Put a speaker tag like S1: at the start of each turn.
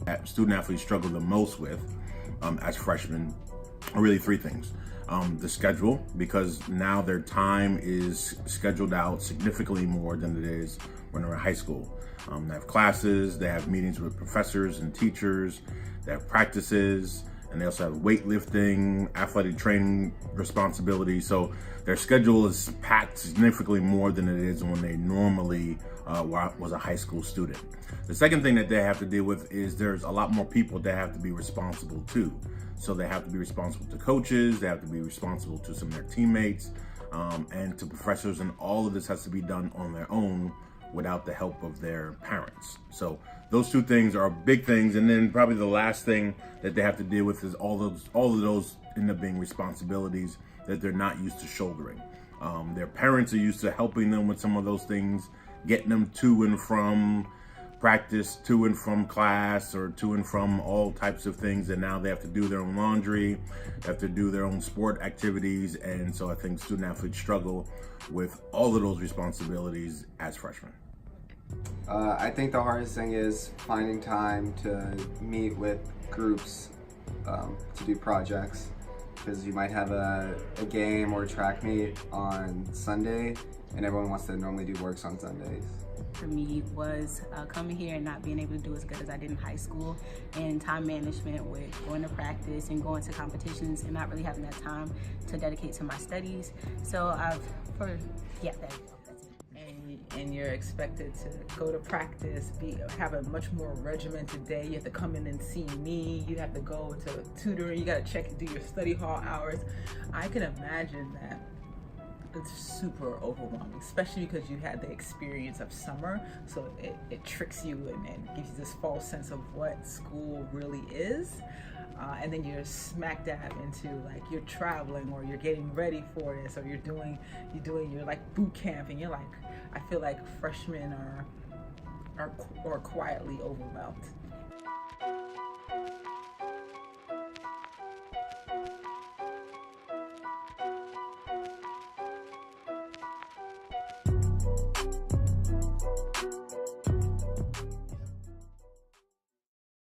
S1: That student athletes struggle the most with as freshmen are really three things. The schedule, because now their time is scheduled out significantly more than it is when they're in high school. They have classes, they have meetings with professors and teachers, they have practices, and they also have weightlifting, athletic training responsibilities. So their schedule is packed significantly more than it is when they normally was a high school student. The second thing that they have to deal with is there's a lot more people that have to be responsible too. So they have to be responsible to coaches, they have to be responsible to some of their teammates, and to professors, and all of this has to be done on their own without the help of their parents. So those two things are big things. And then probably the last thing that they have to deal with is all of those end up being responsibilities that they're not used to shouldering. Their parents are used to helping them with some of those things, getting them to and from practice, to and from class, or to and from all types of things. And now they have to do their own laundry, they have to do their own sport activities. And so I think student athletes struggle with all of those responsibilities as freshmen.
S2: I think the hardest thing is finding time to meet with groups to do projects, because you might have a game or a track meet on Sunday and everyone wants to normally do works on Sundays.
S3: For me was coming here and not being able to do as good as I did in high school, and time management with going to practice and going to competitions and not really having that time to dedicate to my studies. So that's it.
S4: And you're expected to go to practice, have a much more regimented day. You have to come in and see me. You have to go to tutoring. You got to check and do your study hall hours. I can imagine that it's super overwhelming, especially because you had the experience of summer. So it tricks you and gives you this false sense of what school really is. And then you're smack dab into like you're traveling or you're getting ready for this, or you're doing your like boot camp, and you're like, I feel like freshmen are quietly overwhelmed.